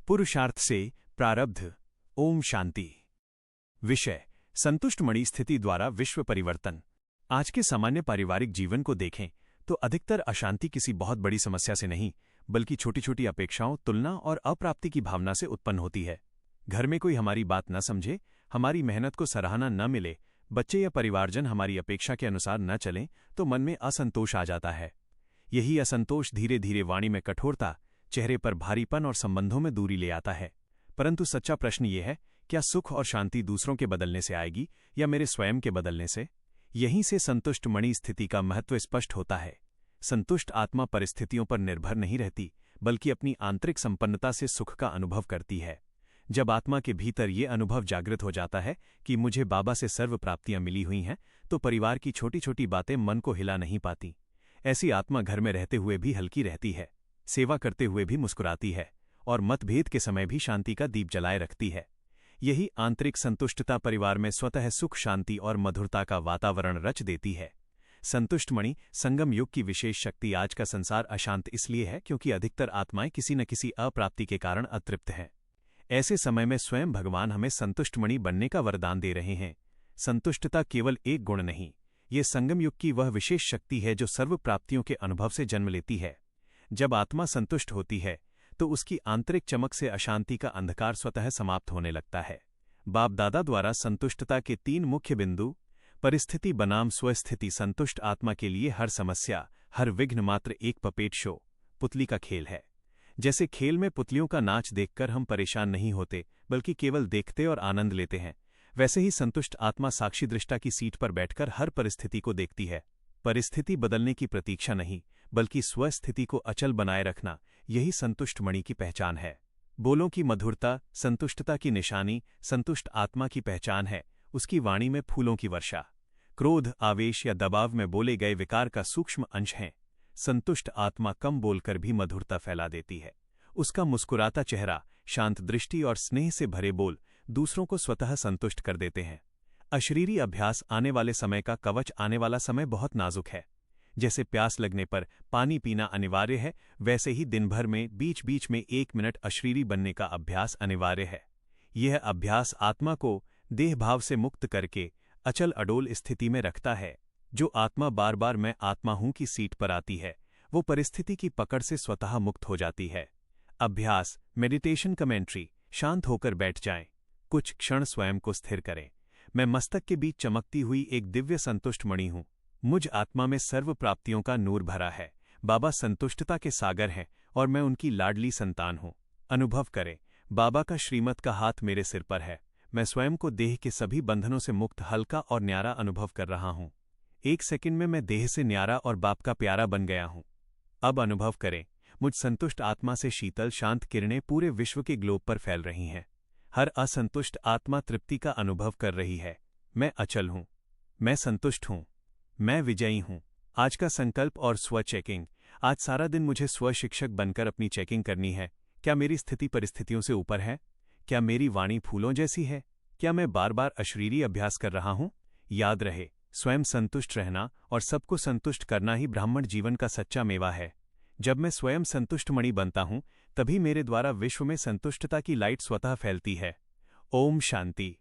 पुरुषार्थ से प्रारब्ध। ओम शांति। विषय: संतुष्ट मणि स्थिति द्वारा विश्व परिवर्तन। आज के सामान्य पारिवारिक जीवन को देखें तो अधिकतर अशांति किसी बहुत बड़ी समस्या से नहीं, बल्कि छोटी छोटी अपेक्षाओं, तुलना और अप्राप्ति की भावना से उत्पन्न होती है। घर में कोई हमारी बात न समझे, हमारी मेहनत को सराहना न मिले, बच्चे या परिवारजन हमारी अपेक्षा के अनुसार न चलें, तो मन में असंतोष आ जाता है। यही असंतोष धीरे धीरे वाणी में कठोरता, चेहरे पर भारीपन और संबंधों में दूरी ले आता है। परंतु सच्चा प्रश्न ये है, क्या सुख और शांति दूसरों के बदलने से आएगी या मेरे स्वयं के बदलने से? यहीं से संतुष्ट मणि स्थिति का महत्व स्पष्ट होता है। संतुष्ट आत्मा परिस्थितियों पर निर्भर नहीं रहती, बल्कि अपनी आंतरिक संपन्नता से सुख का अनुभव करती है। जब आत्मा के भीतर ये अनुभव जागृत हो जाता है कि मुझे बाबा से सर्व प्राप्तियां मिली हुई हैं, तो परिवार की छोटी छोटी बातें मन को हिला नहीं पाती। ऐसी आत्मा घर में रहते हुए भी हल्की रहती है, सेवा करते हुए भी मुस्कुराती है और मतभेद के समय भी शांति का दीप जलाए रखती है। यही आंतरिक संतुष्टता परिवार में स्वतः सुख, शांति और मधुरता का वातावरण रच देती है। संतुष्ट मणि संगम युग की विशेष शक्ति। आज का संसार अशांत इसलिए है क्योंकि अधिकतर आत्माएं किसी न किसी अप्राप्ति के कारण अतृप्त हैं। ऐसे समय में स्वयं भगवान हमें संतुष्ट मणि बनने का वरदान दे रहे हैं। संतुष्टता केवल एक गुण नहीं, ये संगम युग की वह विशेष शक्ति है जो सर्व प्राप्तियों के अनुभव से जन्म लेती है। जब आत्मा संतुष्ट होती है तो उसकी आंतरिक चमक से अशांति का अंधकार स्वतः समाप्त होने लगता है। बाप दादा द्वारा संतुष्टता के 3 मुख्य बिंदु: परिस्थिति बनाम स्वस्थिति। संतुष्ट आत्मा के लिए हर समस्या, हर विघ्न मात्र एक पपेट शो, पुतली का खेल है। जैसे खेल में पुतलियों का नाच देखकर हम परेशान नहीं होते, बल्कि केवल देखते और आनंद लेते हैं, वैसे ही संतुष्ट आत्मा साक्षी दृष्टा की सीट पर बैठकर हर परिस्थिति को देखती है। परिस्थिति बदलने की प्रतीक्षा नहीं, बल्कि स्वस्थिति को अचल बनाए रखना, यही संतुष्ट मणि की पहचान है। बोलों की मधुरता संतुष्टता की निशानी। संतुष्ट आत्मा की पहचान है उसकी वाणी में फूलों की वर्षा। क्रोध, आवेश या दबाव में बोले गए विकार का सूक्ष्म अंश हैं। संतुष्ट आत्मा कम बोलकर भी मधुरता फैला देती है। उसका मुस्कुराता चेहरा, शांत दृष्टि और स्नेह से भरे बोल दूसरों को स्वतः संतुष्ट कर देते हैं। अशरीरी अभ्यास आने वाले समय का कवच। आने वाला समय बहुत नाजुक है। जैसे प्यास लगने पर पानी पीना अनिवार्य है, वैसे ही दिन भर में बीच बीच में 1 मिनट अशरीरी बनने का अभ्यास अनिवार्य है। यह अभ्यास आत्मा को देह भाव से मुक्त करके अचल अडोल स्थिति में रखता है। जो आत्मा बार बार मैं आत्मा हूं की सीट पर आती है, वो परिस्थिति की पकड़ से स्वतः मुक्त हो जाती है। अभ्यास, मेडिटेशन कमेंट्री। शांत होकर बैठ जाएं, कुछ क्षण स्वयं को स्थिर करें। मैं मस्तक के बीच चमकती हुई एक दिव्य संतुष्ट मणि हूं। मुझ आत्मा में सर्व प्राप्तियों का नूर भरा है। बाबा संतुष्टता के सागर हैं और मैं उनकी लाडली संतान हूं। अनुभव करें, बाबा का श्रीमत का हाथ मेरे सिर पर है। मैं स्वयं को देह के सभी बंधनों से मुक्त, हल्का और न्यारा अनुभव कर रहा हूं। 1 सेकंड में मैं देह से न्यारा और बाप का प्यारा बन गया हूं। अब अनुभव करें, मुझ संतुष्ट आत्मा से शीतल शांत किरणें पूरे विश्व के ग्लोब पर फैल रही हैं। हर असंतुष्ट आत्मा तृप्ति का अनुभव कर रही है। मैं अचल हूं, मैं संतुष्ट हूं, मैं विजयी हूं। आज का संकल्प और स्व चेकिंग। आज सारा दिन मुझे स्व शिक्षक बनकर अपनी चेकिंग करनी है। क्या मेरी स्थिति परिस्थितियों से ऊपर है? क्या मेरी वाणी फूलों जैसी है? क्या मैं बार बार अशरीरी अभ्यास कर रहा हूं? याद रहे, स्वयं संतुष्ट रहना और सबको संतुष्ट करना ही ब्राह्मण जीवन का सच्चा मेवा है। जब मैं स्वयं संतुष्ट मणि बनता हूं, तभी मेरे द्वारा विश्व में संतुष्टता की लाइट स्वतः फैलती है। ओम शांति।